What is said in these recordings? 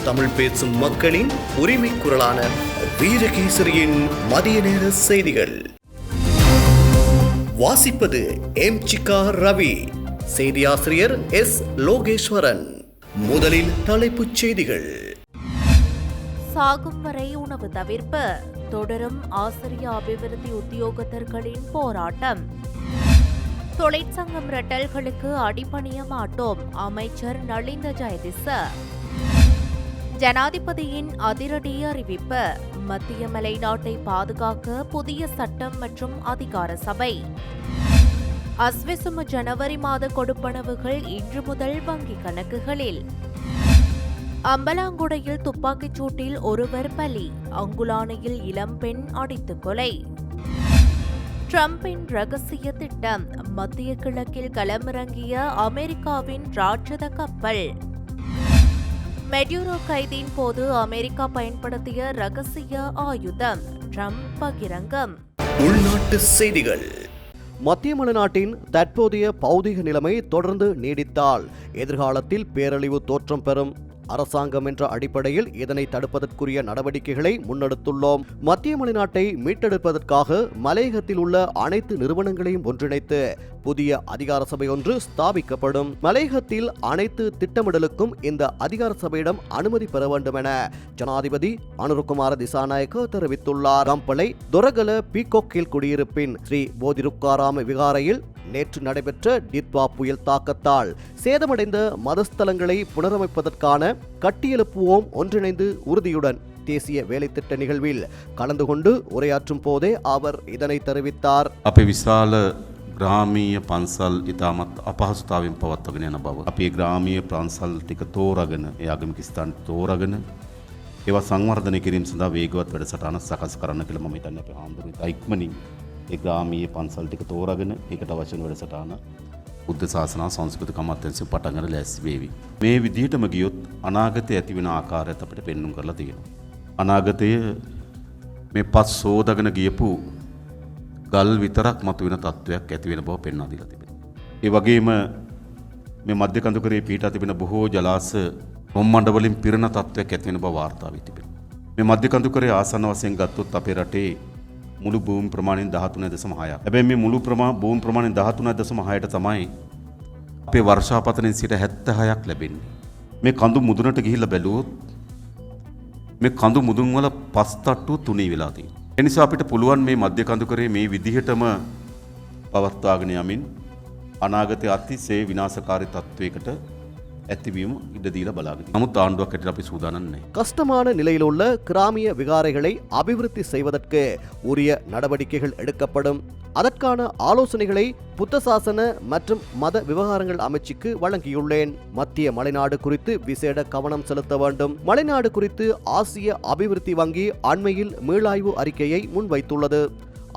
தமிழ் பேசும் மக்களின் உரிமை குரலான வீரகேசரியின் மதிய நேர செய்திகள். வாசிப்பது எம். சிக்கா ரவி. செய்தியாசிரியர் எஸ். லோகேஸ்வரன். முதலில் தலைப்புச் செய்திகள். சாகும் வரை உணவு தவிர்ப்பு, தொடரும் ஆசிரிய அபிவிருத்தி உத்தியோகத்தர்களின் போராட்டம். தொழிற்சங்கம் இரட்டல்களுக்கு அடிபணிய மாட்டோம், அமைச்சர் நலிந்த ஜெயதிச. ஜனாதிபதியின் அதிரடி அறிவிப்பு, மத்திய மலைநாட்டை பாதுகாக்க புதிய சட்டம் மற்றும் அதிகார சபை. அஸ்விசும ஜனவரி மாத கொடுப்பனவுகள் இன்று முதல் வங்கி கணக்குகளில். அம்பலாங்குடையில் துப்பாக்கிச் சூட்டில் ஒருவர் பலி, அங்குலானையில் இளம்பெண் அடித்துக் கொலை. ட்ரம்பின் ரகசிய திட்டம், மத்திய கிழக்கில் களமிறங்கிய அமெரிக்காவின் ராட்சத கப்பல். மெடியூரோ கைதின் போது அமெரிக்கா பயன்படுத்திய ரகசிய ஆயுதம், ட்ரம்ப் பகிரங்கம். உள்நாட்டு செய்திகள். மத்திய மலைநாட்டின் தற்போதைய பௌதிக நிலைமை தொடர்ந்து நீடித்தால் எதிர்காலத்தில் பேரழிவு தோற்றம் பெறும். அரசாங்கம் என்ற அடிப்படையில் இதனை தடுப்பதற்குரிய நடவடிக்கைகளை முன்னெடுத்துள்ளோம். மத்திய மலைநாட்டை மீட்டெடுப்பதற்காக மலையகத்தில் உள்ள அனைத்து நிறுவனங்களையும் ஒன்றிணைத்து புதிய அதிகார சபை ஒன்று ஸ்தாபிக்கப்படும். மலையகத்தில் அனைத்து திட்டமிடலுக்கும் இந்த அதிகார சபையிடம் அனுமதி பெற வேண்டும் என ஜனாதிபதி அனுருகுமார திசாநாயக்க தெரிவித்துள்ளார். கம்பளை தொரகல பீகோக்கில் குடியிருப்பின் ஸ்ரீ போதிருக்காராம விகாரையில் நேற்று நடைபெற்ற டிட்வா புயல் தாக்கத்தால் சேதமடைந்த மதஸ்தலங்களை புனரமைப்பதற்கான கட்டியெழுப்புவோம் ஒன்றிணைந்து உறுதியுடன் தேசிய வேலைத்திட்ட நிகழ்வில் கலந்து கொண்டு உரையாற்றும் போதே அவர் இதனை தெரிவித்தார். අපේ විශාල ග්‍රාමීය පන්සල් ඉතාමත් අපහසුතාවෙන් පවත්වාගෙන යන බව. අපේ ග්‍රාමීය පන්සල් ටික තෝරාගෙන ඒ ආගමික ස්ථාන තෝරාගෙන ඒවා සංවර්ධනය කිරීම සඳහා වේගවත් වැඩසටහන සකස් කරන්න කියලා මම හිතන්නේ අපේ ආන්දෝලනයේ ඉක්මනින් ඒ ග්‍රාමීය පන්සල් ටික තෝරාගෙන ඒකට අවශ්‍ය වැඩසටහන බුද්ධ ශාසන සංස්කෘතික අමාත්‍යාංශයෙන් පටන් ගන්න ලෑස්ති වේවි. මේ විදිහටම ගියොත් අනාගතයේ ඇති වෙන ආකාරයත් අපිට පෙන්වුම් කරලා තියෙනවා. අනාගතයේ මේ පස් සෝදාගෙන ගියපු ගල් විතරක් මතුවෙන තත්වයක් ඇති වෙන බව පෙන්වා දීලා තිබෙනවා. ඒ වගේම මේ මධ්‍ය කඳුකරේ පිහිටා තිබෙන බොහෝ ජලාශ රොම්මණ්ඩ වලින් පිරෙන තත්වයක් ඇති වෙන බව වාර්තා වී තිබෙනවා. මේ මධ්‍ය කඳුකරේ ආසන්න වශයෙන් ගත්තොත් අපේ රටේ මුළු භූමි ප්‍රමාණයෙන් 13.6ක්. හැබැයි මේ මුළු භූමි ප්‍රමාණයෙන් 13.6ට තමයි අපේ වර්ෂාපතනෙන් 76ක් ලැබෙන්නේ. මේ කඳු මුදුනට ගිහිල්ලා බැලුවොත් මේ කඳු මුදුන් වල පස් තට්ටු තුනී වෙලා තියෙනවා. ඒ නිසා අපිට පුළුවන් මේ මධ්‍ය කඳුකරේ මේ විදිහටම පවත්වාගෙන යමින් අනාගතයේ අතිශය විනාශකාරී තත්වයකට ඇතිවීම ඉඩ දීලා බලාගෙන. නමුත් ආණ්ඩුවක් හැටියට අපි සූදානම් නැහැ. கஷ்டமான நிலையில் உள்ள கிராமிய விகாரைகளை அபிவிருத்தி செய்வதற்கு உரிய நடவடிக்கைகள் எடுக்கப்படும். அதற்கான ஆலோசனைகளை புத்த சாசன மற்றும் மத விவகாரங்கள் அமைச்சுக்கு வழங்கியுள்ளேன். மத்திய மலைநாடு குறித்து விசேட கவனம் செலுத்த வேண்டும். மலைநாடு குறித்து ஆசிய அபிவிருத்தி வங்கி அண்மையில் மீளாய்வு அறிக்கையை முன்வைத்துள்ளது.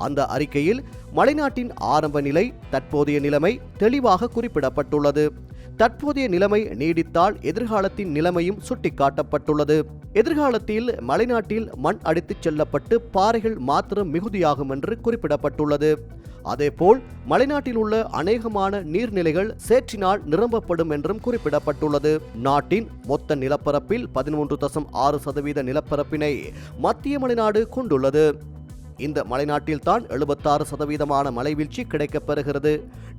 அந்த அறிக்கையில் மலைநாட்டின் ஆரம்ப நிலை, தற்போதைய நிலைமை தெளிவாக குறிப்பிடப்பட்டுள்ளது. தற்போதைய நிலைமை நீடித்தால் எதிர்காலத்தின் நிலைமையும் சுட்டிக்காட்டப்பட்டுள்ளது. எதிர்காலத்தில் மலைநாட்டில் மண் அடித்துச் செல்லப்பட்டு பாறைகள் மாத்திரம் மிகுதியாகும் என்று குறிப்பிடப்பட்டுள்ளது. அதேபோல் மலைநாட்டில் உள்ள அநேகமான நீர்நிலைகள் சேற்றினால் நிரம்பப்படும் என்றும் குறிப்பிடப்பட்டுள்ளது. நாட்டின் மொத்த நிலப்பரப்பில் 13.6% நிலப்பரப்பினை மத்திய மலைநாடு கொண்டுள்ளது. இந்த மலைநாட்டில் தான் 76% மலைவீழ்ச்சி கிடைக்கப்பெறுகிறது.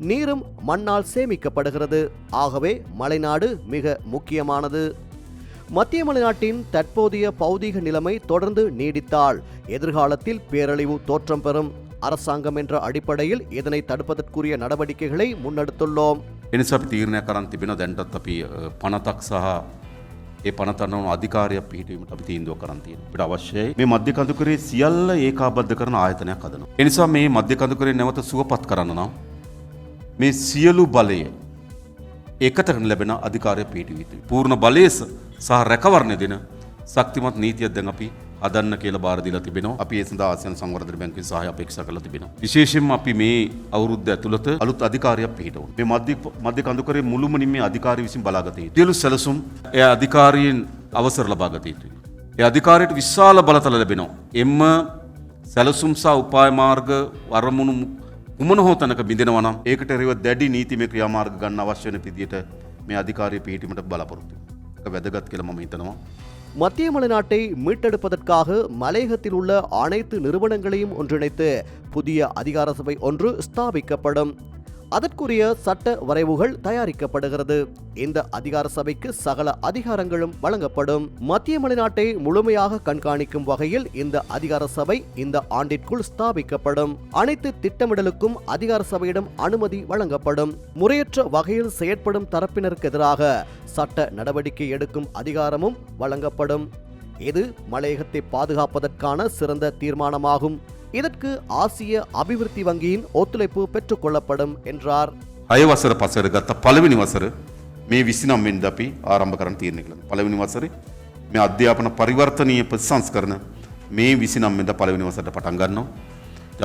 நீரும் மண்ணால் சேமிக்கப்படுகிறது. ஆகவே மலைநாடு மிக முக்கியமானது. மத்திய மலைநாட்டின் தற்போதைய பௌதிக நிலைமை தொடர்ந்து நீடித்தால் எதிர்காலத்தில் பேரழிவு தோற்றம் பெறும். அரசாங்கம் என்ற அடிப்படையில் இதனை தடுப்பதற்குரிய நடவடிக்கைகளை முன்னெடுத்துள்ளோம். එනිසා අපි තීරණයක් කරන් තිබෙනවා දැන්ටත් අපි පනතක් සහ ඒ පනත අනුව අධිකාරියක් පිහිටවීමට අපි තීන්දුවක් කරන් තියෙනවා. අපිට අවශ්‍යයි මේ මධ්‍ය කඳුකරේ සියල්ල ඒකාබද්ධ කරන ආයතනයක් හදනවා. ඒ නිසා මේ මධ්‍ය කඳුකරේ නැවත සුවපත් කරන්න නම් මේ සියලු බලය එකට ලැබෙන අධිකාරිය පිහිටවී යුතුයි. පූර්ණ බලය සහ රැකවරණය දෙන ශක්තිමත් නීතියක් දැන් අපි හදන්න කියලා බාර දීලා තිබෙනවා. අපි ඒ සඳහා ආසියානු සංවර්ධන බැංකුවේ සහාය අපේක්ෂා කරලා තිබෙනවා. විශේෂයෙන්ම අපි මේ අවුරුද්ද ඇතුළත අලුත් අධිකාරියක් පිහිටවනවා. මේ මධ්‍ය කඳුකරේ මුළුමනින්ම මේ අධිකාරිය විසින් බලාගත යුතුයි. සියලු සැලසුම් ඒ අධිකාරියෙන් අවසර ලබා ගත යුතුයි. ඒ අධිකාරියට විශාල බලතල ලැබෙනවා. එම්ම සැලසුම් සහ උපාය මාර්ග වරමුණු කුමන හෝ තැනක බිඳෙනවා නම් ඒකට එරෙහිව දැඩි නීතිමය ක්‍රියාමාර්ග ගන්න අවශ්‍ය වෙන විදියට මේ අධිකාරිය පිහිටීමට බලාපොරොත්තු වෙනවා. ඒක වැදගත් කියලා මම හිතනවා. மத்திய மலைநாட்டை மீட்டெடுப்பதற்காக மலையகத்தில் உள்ள அனைத்து நிறுவனங்களையும் ஒன்றிணைத்து புதிய அதிகார சபை ஒன்று ஸ்தாபிக்கப்படும். அதற்குரிய சட்ட வரைவுகள் தயாரிக்கப்படுகிறது. இந்த அதிகார சபைக்கு சகல அதிகாரங்களும் வழங்கப்படும். மத்திய மலைநாட்டை முழுமையாக கண்காணிக்கும் வகையில் இந்த அதிகார சபை இந்த ஆண்டிற்குள் ஸ்தாபிக்கப்படும். அனைத்து திட்டமிடலுக்கும் அதிகார சபையிடம் அனுமதி வழங்கப்படும். முறையற்ற வகையில் செயற்படும் தரப்பினருக்கு எதிராக சட்ட நடவடிக்கை எடுக்கும் அதிகாரமும் வழங்கப்படும். இது மலையகத்தை பாதுகாப்பதற்கான சிறந்த தீர்மானமாகும். இதற்கு ஆசிய அபிவிருத்தி வங்கியின் ஒத்துழைப்பு பெற்றுக் கொள்ளப்படும் என்றார். 6 වසර පසර ගත්ත පළවෙනි වසර මේ 29 වෙනිදා අපි ආරම්භ කරන්න තීරණය කළා. පළවෙනි වසරේ මේ අධ්‍යාපන පරිවර්තනීය ප්‍රතිසංස්කරණ මේ 29 වෙනිදා පළවෙනි වසරට පටන් ගන්නවා.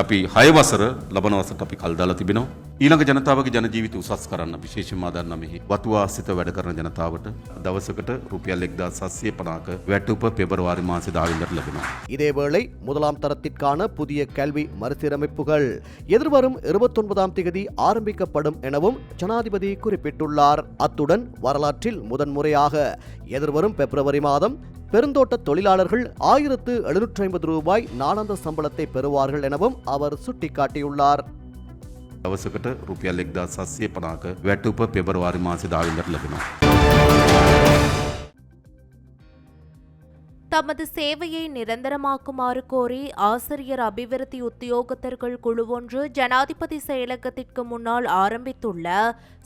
අපි 6 වසර ලබන වසරට අපි කල් දාලා තිබෙනවා. ඊළඟ ජනතාවගේ ජන ජීවිත උසස් කරන්න විශේෂයෙන්ම ආදරණ මෙහි වතු ආශ්‍රිත වැඩ කරන ජනතාවට දවසකට රුපියල් 1750ක වැටුප පෙබරවාරි මාසේ 10 වෙනිදාට ලැබෙනවා. இதேவேளை முதலாம் தரத்திற்கான புதிய கல்வி மறுசீரமைப்புகள் எதிர்வரும் 29ஆம் தேதி ஆரம்பிக்கப்படும் எனவும் ஜனாதிபதி குறிப்பிட்டுள்ளார். அத்துடன் வரலாற்றில் முதன்முறையாக எதிர்வரும் பிப்ரவரி மாதம் பெருந்தோட்ட தொழிலாளர்கள் 1750 ரூபாய் நாளாந்த சம்பளத்தை பெறுவார்கள் எனவும் அவர் சுட்டிக்காட்டியுள்ளார். දවසකට රුපියල් 1750ක වැටුප පෙබරවාරි මාසේ 10 වෙනිදාට ලැබෙනවා. தமது சேவையை நிரந்தரமாக்குமாறு கோரி ஆசிரியர் அபிவிருத்தி உத்தியோகத்தர்கள் குழுவொன்று ஜனாதிபதி செயலகத்திற்கு முன்னால் ஆரம்பித்துள்ள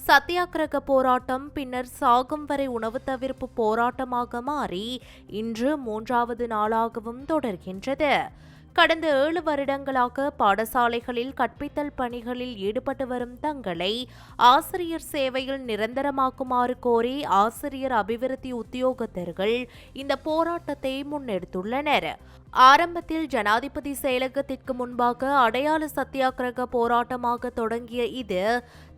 சத்தியாகிரக போராட்டம் பின்னர் சாகும் வரை உணவு தவிர்ப்பு போராட்டமாக மாறி இன்று 3வது நாளாகவும் தொடர்கின்றது. கடந்த 7 வருடங்களாக பாடசாலைகளில் கற்பித்தல் பணிகளில் ஈடுபட்டு வரும் தங்களை ஆசிரியர் சேவையில் நிரந்தரமாக்குமாறு கோரி ஆசிரியர் அபிவிருத்தி உத்தியோகத்தர்கள் இந்த போராட்டத்தை முன்னெடுத்துள்ளனர். ஆரம்பத்தில் ஜனாதிபதி செயலகத்திற்கு முன்பாக அடையாள சத்தியாகிரக போராட்டமாக தொடங்கிய இது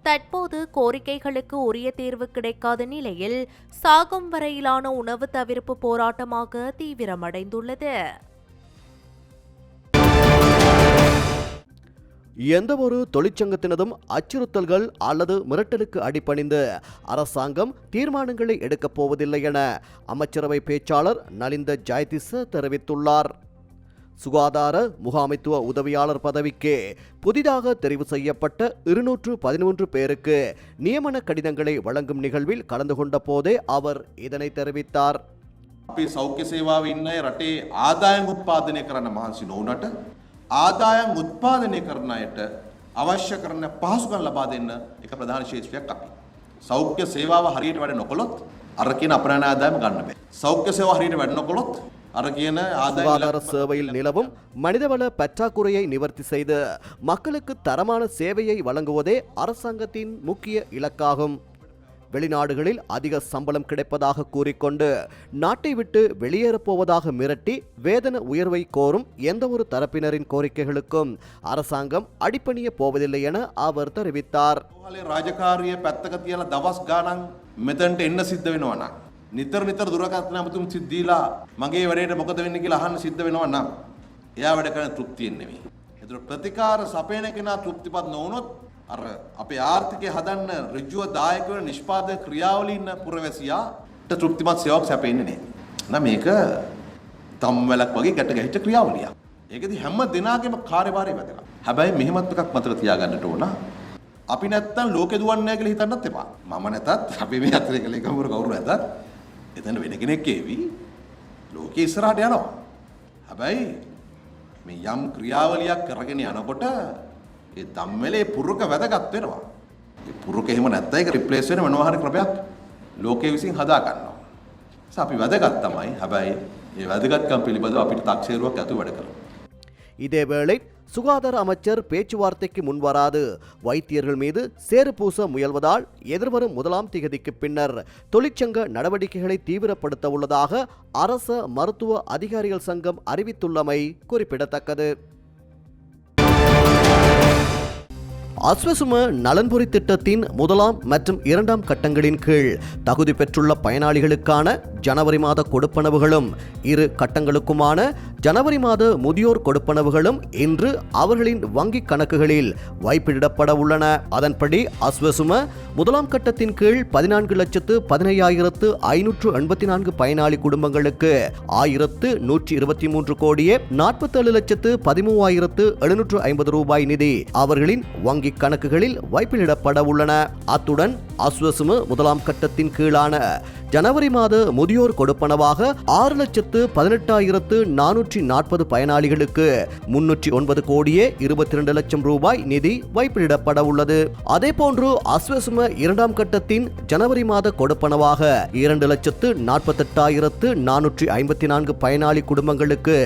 தற்போது கோரிக்கைகளுக்கு உரிய தீர்வு கிடைக்காத நிலையில் சாகும் வரையிலான உணவு தவிர்ப்பு போராட்டமாக தீவிரமடைந்துள்ளது. எந்தவொரு தொழிற்சங்கத்தினதும் அச்சுறுத்தல்கள் அல்லது மிரட்டலுக்கு அடிபணிந்து அரசாங்கம் தீர்மானங்களை எடுக்கப் போவதில்லை என அமைச்சரவை பேச்சாளர் நலிந்த ஜெயதிச தெரிவித்துள்ளார். சுகாதார முகாமைத்துவ உதவியாளர் பதவிக்கு புதிதாக தெரிவு செய்யப்பட்ட 213 பேருக்கு நியமன கடிதங்களை வழங்கும் நிகழ்வில் கலந்து கொண்ட போதே அவர் இதனை தெரிவித்தார். අපි සෞඛ්‍ය සේවාව ඉන්න අය රටේ ආදායම් උත්පාදනය කරන්න මහන්සි නොවුනට ආදායම් උත්පාදනය කරන අයට අවශ්‍ය කරන පහසුකම් ලබා දෙන්න එක ප්‍රධාන ශේෂ්ත්‍රයක් අපි. සෞඛ්‍ය සේවාව හරියට වැඩ නොකළොත් අර කියන අපරාණ ආදායම ගන්න බෑ. සෞඛ්‍ය සේවාව හරියට වැඩ නොකළොත් අර කියන சுகாதார சேவையில் நிலவும் மனிதவள பற்றாக்குறையை நிவர்த்தி செய்து மக்களுக்கு தரமான சேவையை வழங்குவதே அரசாங்கத்தின் முக்கிய இலக்காகும். வெளிநாடுகளில் அதிக சம்பளம் கிடைப்பதாக கூறிக்கொண்டு நாட்டை விட்டு வெளியேறப் போவதாக மிரட்டி வேதன உயர்வை கோரும் எந்தவொரு தரப்பினரின் கோரிக்கைகளுக்கும் அரசாங்கம் அடிபணிய போவதில்லை என அவர் தெரிவித்தார். රාජකාරිය පැත්තක තියලා දවස් ගාණක් මෙතනට එන්න සිද්ධ වෙනවා නම් නිතර නිතර දුරකථන අමතුම් සිද්ධීලා මගේ වැඩේට මොකද වෙන්නේ කියලා අහන්න සිද්ධ වෙනවා නම් එයා වැඩ කරන තෘප්තියෙන් නෙවෙයි. ඒතර ප්‍රතිකාර සපයන කෙනා තෘප්තිපත් නොවුනොත් අර අපේ ආර්ථිකය හදන්න ඍජුව දායක වෙන නිෂ්පාදක ක්‍රියාවලින් ඉන්න පුරවැසියාට තෘප්තිමත් සේවාවක් සැපෙන්නේ නැහැ. නම් මේක තම්වැලක් වගේ ගැට ගැහිච්ච ක්‍රියාවලියක්. ඒකදී හැම දිනාගේම කාර්යභාරය වැදගත්. හැබැයි මෙහෙමත් එකක් මතක තියාගන්නට ඕන. අපි නැත්තම් ලෝකෙ දුවන්නේ නැහැ කියලා හිතන්නත් එපා. මම නැතත් අපි මේ අතරේ කලේ කවුරු නැතත් එතන වෙන කෙනෙක් ඒවි ලෝකෙ ඉස්සරහට යනවා. හැබැයි මේ යම් ක්‍රියාවලියක් කරගෙන යනකොට ඒ ධම්මලේ පුරුක වැදගත් වෙනවා. ඒ පුරුක එහෙම නැත්නම් ඒක රිප්ලේස් වෙන මොනවා හරි ක්‍රමයක් ලෝකයේ විසින් හදා ගන්නවා. ඒස අපි වැදගත් තමයි. හැබැයි මේ වැදගත්කම් පිළිබඳව අපිට තාක්ෂේරුවක් ඇතුව වැඩ කරනවා. இதேவேளை சுகாதார அமைச்சர் பேச்சுவார்த்தைக்கு முன்வராது வைத்தியர்கள் மீது சேறு பூச முயல்வதால் எதிர்வரும் 1ஆம் தேதிக்கு பின்னர் தொழிற்சங்க நடவடிக்கைகளை தீவிரப்படுத்த உள்ளதாக அரச மருத்துவ அதிகாரிகள் சங்கம் அறிவித்துள்ளமை குறிப்பிடத்தக்கது. அஸ்வசும நலன்புரி திட்டத்தின் முதலாம் மற்றும் இரண்டாம் கட்டங்களின் கீழ் தகுதி பெற்றுள்ள பயனாளிகளுக்கான ஜனவரி மாத கொடுப்பனவுகளும் இரு கட்டங்களுக்குமான ஜனவரி மாத முதியோர் கொடுப்பனவுகளும் இன்று அவர்களின் வங்கிக் கணக்குகளில் வைப்பிடப்பட உள்ளன. அதன்படி அஸ்வசும முதலாம் கட்டத்தின் கீழ் 14,15,584 பயனாளி குடும்பங்களுக்கு 1,123 கோடியே 47,13,750 ரூபாய் நிதி அவர்களின் வங்கிக் கணக்குகளில் வைப்பிலிடப்பட உள்ளன. அத்துடன் அஸ்வசும முதலாம் கட்டத்தின் கீழான ஜனவரி மாத முதியோர் கொடுப்பனவாக 6,18,440 பயனாளிகளுக்கு 309 கோடியே 22 லட்சம் ரூபாய் நிதி வைப்பிலிடப்பட உள்ளது. அதேபோன்று அஸ்வசும இரண்டாம் கட்டத்தின் ஜனவரி மாத கொடுப்பனவாக 2,48,454 பயனாளி குடும்பங்களுக்கு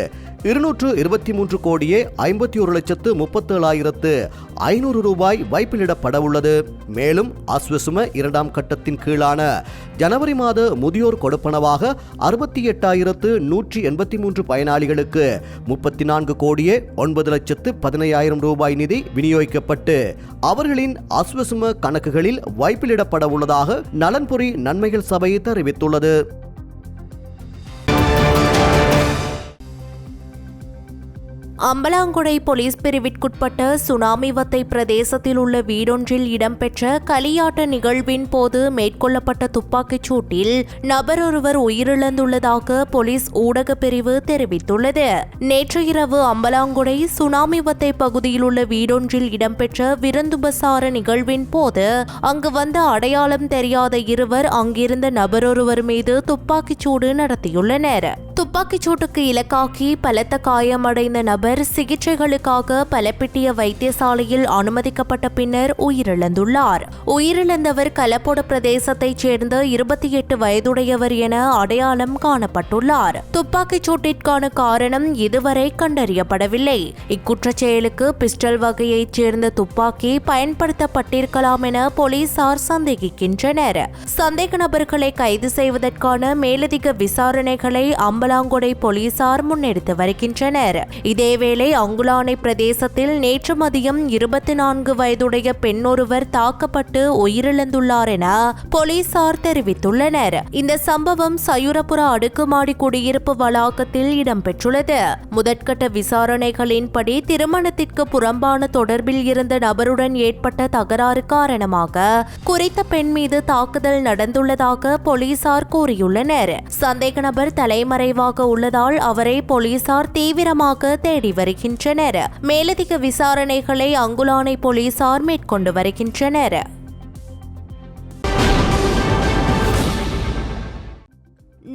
223 கோடியே 51,37,500 ரூபாய் வைப்பிலிடப்பட உள்ளது. மேலும் அஸ்வசும இரண்டாம் கட்டத்தின் கீழான ஜனவரி மாத முதியோர் கொடுப்பனவாக 68,183 பயனாளிகளுக்கு 34 கோடியே 9,15,000 ரூபாய் நிதி விநியோகிக்கப்பட்டு அவர்களின் அஸ்வசும கணக்குகளில் வைப்பிலிடப்பட உள்ளதாக நலன்புரி நன்மைகள் சபை தெரிவித்துள்ளது. அம்பலாங்குடை போலீஸ் பிரிவிற்குட்பட்ட சுனாமிவத்தை பிரதேசத்தில் உள்ள வீடொன்றில் இடம்பெற்ற களியாட்ட நிகழ்வின் போது மேற்கொள்ளப்பட்ட துப்பாக்கிச் சூட்டில் நபர் ஒருவர் உயிரிழந்துள்ளதாக போலீஸ் ஊடக பிரிவு தெரிவித்துள்ளது. நேற்று இரவு அம்பலாங்குடை சுனாமிவத்தை பகுதியில் உள்ள வீடொன்றில் இடம்பெற்ற விருந்துபசார நிகழ்வின் போது அங்கு வந்த அடையாளம் தெரியாத இருவர் அங்கிருந்த நபரொருவர் மீது துப்பாக்கிச் சூடு நடத்தியுள்ளனர். துப்பாக்கிச் சூட்டுக்கு இலக்காக்கி பலத்த காயமடைந்த நபர் சிகிச்சைகளுக்காக பலப்பிட்டிய வைத்தியசாலையில் அனுமதிக்கப்பட்ட பின்னர் உயிரிழந்துள்ளார். உயிரிழந்தவர் கலப்போட பிரதேசத்தைச் சேர்ந்த 28 வயதுடையவர் என அடையாளம் காணப்பட்டுள்ளார். துப்பாக்கிச் சூட்டிற்கான காரணம் இதுவரை கண்டறியப்படவில்லை. இக்குற்றச் செயலுக்கு பிஸ்டல் வகையைச் சேர்ந்த துப்பாக்கி பயன்படுத்தப்பட்டிருக்கலாம் என போலீசார் சந்தேகிக்கின்றனர். சந்தேக நபர்களை கைது செய்வதற்கான மேலதிக விசாரணைகளை அம்பலாங்குடை போலீசார் முன்னெடுத்து வருகின்றனர். இதேவேளை அங்குலானை பிரதேசத்தில் நேற்று மதியம் 24 வயதுடைய பெண்ணொருவர் தாக்கப்பட்டு உயிரிழந்துள்ளார் என போலீசார் தெரிவித்துள்ளனர். இந்த சம்பவம் சயூரபுர அடுக்குமாடி குடியிருப்பு வளாகத்தில் இடம்பெற்றுள்ளது. முதற்கட்ட விசாரணைகளின்படி திருமணத்திற்கு புறம்பான தொடர்பில் இருந்த நபருடன் ஏற்பட்ட தகராறு காரணமாக குறித்த பெண் மீது தாக்குதல் நடந்துள்ளதாக போலீசார் கூறியுள்ளனர். சந்தேக நபர் தலைமறைவாக உள்ளதால் அவரை போலீசார் தீவிரமாக தேடி வருகின்றனர். மேலதிக விசாரணைகளை அங்குலானை போலீசார் மேற்கொண்டு வருகின்றனர்.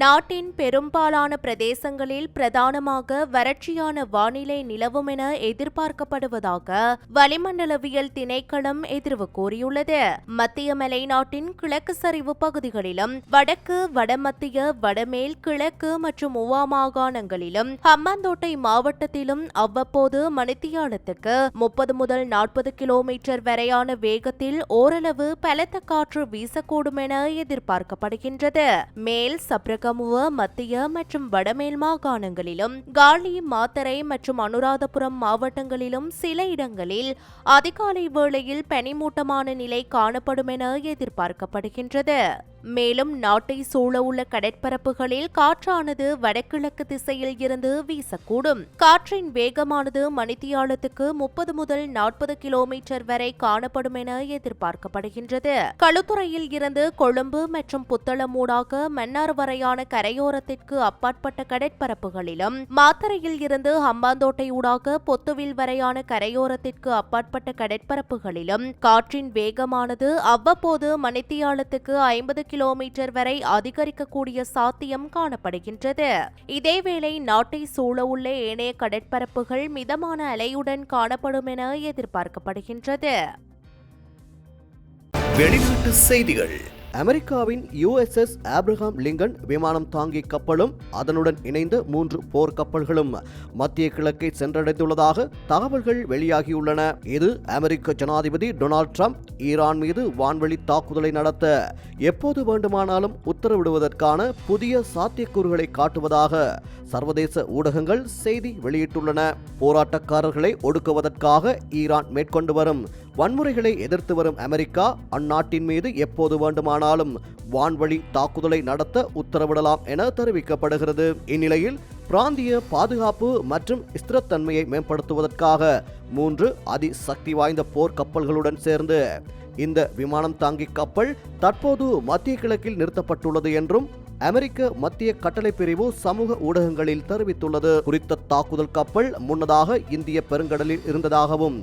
நாட்டின் பெரும்பாலான பிரதேசங்களில் பிரதானமாக வறட்சியான வானிலை நிலவும் என எதிர்பார்க்கப்படுவதாக வளிமண்டலவியல் திணைக்களம் எதிர்வு கூறியுள்ளது. மத்திய மலைநாட்டின் கிழக்கு சரிவு பகுதிகளிலும் வடக்கு, வடமத்திய, வடமேல், கிழக்கு மற்றும் உவா மாகாணங்களிலும் ஹம்பாந்தோட்டை மாவட்டத்திலும் அவ்வப்போது மணித்தியாலத்துக்கு 30 முதல் 40 கிலோமீட்டர் வரையான வேகத்தில் ஓரளவு பலத்த காற்று வீசக்கூடும் என எதிர்பார்க்கப்படுகின்றது. மேல் சப்ரகமுவ, மத்திய மற்றும் வடமேல் மாகாணங்களிலும் காலி, மாத்தறை மற்றும் அனுராதபுரம் மாவட்டங்களிலும் சில இடங்களில் அதிகாலை வேளையில் பனிமூட்டமான நிலை காணப்படும் என எதிர்பார்க்கப்படுகின்றது. மேலும் நாட்டை சூழ உள்ள கடற்பரப்புகளில் காற்றானது வடகிழக்கு திசையில் இருந்து வீசக்கூடும். காற்றின் வேகமானது மணித்தியாலத்துக்கு 30 முதல் 40 கிலோமீட்டர் வரை காணப்படும் என எதிர்பார்க்கப்படுகின்றது. களுத்துறையில் இருந்து கொழும்பு மற்றும் புத்தளமூடாக மன்னார் வரையான கரையோரத்திற்கு அப்பாற்பட்ட கடற்பரப்புகளிலும், மாத்தறையில் இருந்து ஹம்பாந்தோட்டை ஊடாக பொத்துவில் வரையான கரையோரத்திற்கு அப்பாற்பட்ட கடற்பரப்புகளிலும் காற்றின் வேகமானது அவ்வப்போது மணித்தியாலத்துக்கு 50 கிலோமீட்டர் வரை அதிகரிக்கக்கூடிய சாத்தியம் காணப்படுகின்றது. இதேவேளை நாட்டை சூழ உள்ள ஏனைய கடற்பரப்புகள் மிதமான அலையுடன் காணப்படும் என எதிர்பார்க்கப்படுகின்றது. வெளிநாட்டு செய்திகள். அமெரிக்காவின் USS ஆப்ரஹாம் லிங்கன் விமானம் தாங்கி கப்பலும் அதனுடன் இணைந்த 3 போர் கப்பல்களும் மத்திய கிழக்கை சென்றடைந்துள்ளதாக தகவல்கள் வெளியாகியுள்ளன. இது அமெரிக்க ஜனாதிபதி டொனால்ட் ட்ரம்ப் ஈரான் மீது வான்வெளி தாக்குதலை நடத்த எப்போது வேண்டுமானாலும் உத்தரவிடுவதற்கான புதிய சாத்தியக்கூறுகளை காட்டுவதாக சர்வதேச ஊடகங்கள் செய்தி வெளியிட்டுள்ளன. போராட்டக்காரர்களை ஒடுக்குவதற்காக ஈரான் மேற்கொண்டு வரும் வன்முறைகளை எதிர்த்து வரும் அமெரிக்கா அந்நாட்டின் மீது எப்போது வேண்டுமானாலும் வான்வழி தாக்குதலை நடத்த உத்தரவிடலாம் என தெரிவிக்கப்படுகிறது. இந்நிலையில் பிராந்திய பாதுகாப்பு மற்றும் ஸ்திரத்தன்மையை மேம்படுத்துவதற்காக 3 அதிசக்தி வாய்ந்த போர் கப்பல்களுடன் சேர்ந்து இந்த விமானம் தாங்கி கப்பல் தற்போது மத்திய கிழக்கில் நிறுத்தப்பட்டுள்ளது என்றும் அமெரிக்க மத்திய கட்டளை பிரிவு சமூக ஊடகங்களில் தெரிவித்துள்ளது. குறித்த தாக்குதல் கப்பல் முன்னதாக இந்திய பெருங்கடலில் இருந்ததாகவும்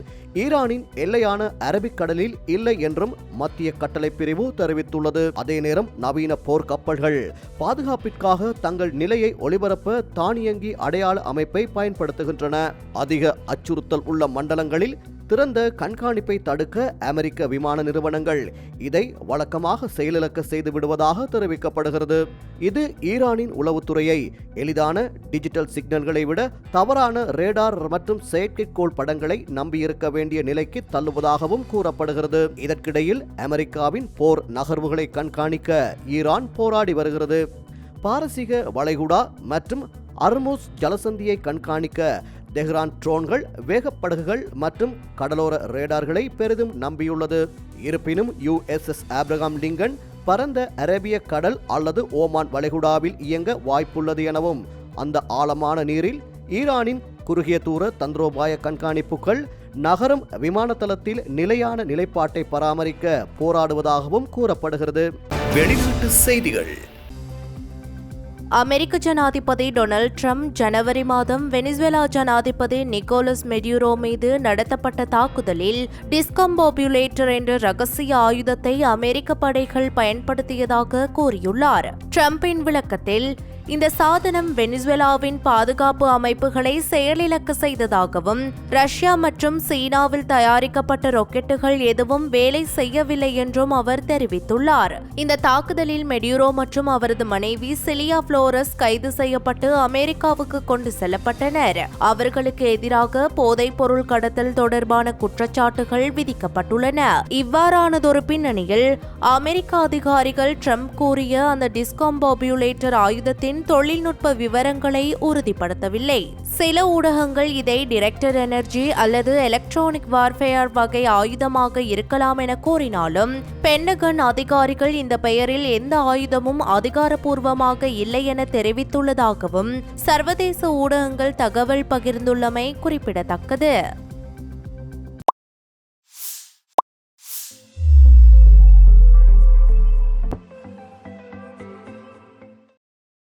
ஈரானின் எல்லையான அரபிக்கடலில் இல்லை என்றும் மத்திய கட்டளை பிரிவு தெரிவித்துள்ளது. அதே நேரம் நவீன போர் கப்பல்கள் பாதுகாப்பிற்காக தங்கள் நிலையை ஒளிபரப்ப தானியங்கி அடையாள அமைப்பை பயன்படுத்துகின்றன. அதிக அச்சுறுத்தல் உள்ள மண்டலங்களில் திறந்த கண்காணிப்பை தடுக்க அமெரிக்க விமான நிறுவனங்கள் இதை வழக்கமாக செயலிழக்க செய்து விடுவதாக தெரிவிக்கப்படுகிறது. இது ஈரானின் உளவுத்துறையை எளிதான டிஜிட்டல் சிக்னல்களை விட தவறான ரேடார் மற்றும் செயற்கைக்கோள் படங்களை நம்பியிருக்க வேண்டிய நிலைக்கு தள்ளுவதாகவும் கூறப்படுகிறது. இதற்கிடையில் அமெரிக்காவின் போர் நகர்வுகளை கண்காணிக்க ஈரான் போராடி வருகிறது. பாரசீக வளைகுடா மற்றும் அர்முஸ் ஜலசந்தியை கண்காணிக்க தெஹ்ரான் ட்ரோன்கள், வேகப்படகுகள் மற்றும் கடலோர ரேடார்களை பெரிதும் நம்பியுள்ளது. இருப்பினும் USS ஆப்ரஹாம் லிங்கன் பரந்த அரேபிய கடல் அல்லது ஓமான் வளைகுடாவில் இயங்க வாய்ப்புள்ளது எனவும் அந்த ஆழமான நீரில் ஈரானின் குறுகிய தூர தந்திரோபாய கண்காணிப்புகள் நகரும் விமானத்தளத்தில் நிலையான நிலைப்பாட்டை பராமரிக்க போராடுவதாகவும் கூறப்படுகிறது. வெளிநாட்டு செய்திகள். அமெரிக்க ஜனாதிபதி டொனால்ட் ட்ரம்ப் ஜனவரி மாதம் வெனிசுவேலா ஜனாதிபதி நிக்கோலஸ் மெடியூரோ மீது நடத்தப்பட்ட தாக்குதலில் டிஸ்கம்போபுலேட்டர் என்ற ரகசிய ஆயுதத்தை அமெரிக்க படைகள் பயன்படுத்தியதாக கூறியுள்ளார். ட்ரம்பின் விளக்கத்தில் இந்த சாதனம் வெனிசுவேலாவின் பாதுகாப்பு அமைப்புகளை செயலிழக்க செய்ததாகவும் ரஷ்யா மற்றும் சீனாவில் தயாரிக்கப்பட்ட ராக்கெட்டுகள் எதுவும் வேலை செய்யவில்லை என்றும் அவர் தெரிவித்துள்ளார். இந்த தாக்குதலில் மெடியூரோ மற்றும் அவரது மனைவி சிலியா புளோரஸ் கைது செய்யப்பட்டு அமெரிக்காவுக்கு கொண்டு செல்லப்பட்டனர். அவர்களுக்கு எதிராக போதைப் பொருள் கடத்தல் தொடர்பான குற்றச்சாட்டுகள் விதிக்கப்பட்டுள்ளன. இவ்வாறானதொரு பின்னணியில் அமெரிக்க அதிகாரிகள் ட்ரம்ப் கூறிய அந்த டிஸ்கம்போபுலேட்டர் ஆயுதத்தின் தொழில்நுட்ப விவரங்களை உறுதிப்படுத்தவில்லை. சில ஊடகங்கள் இதை டைரக்டட் எனர்ஜி அல்லது எலக்ட்ரானிக் வார்ஃபேர் வகை ஆயுதமாக இருக்கலாம் என கூறினாலும் பென்டகன் அதிகாரிகள் இந்த பெயரில் எந்த ஆயுதமும் அதிகாரப்பூர்வமாக இல்லை என தெரிவித்துள்ளதாகவும் சர்வதேச ஊடகங்கள் தகவல் பகிர்ந்துள்ளமை குறிப்பிடத்தக்கது.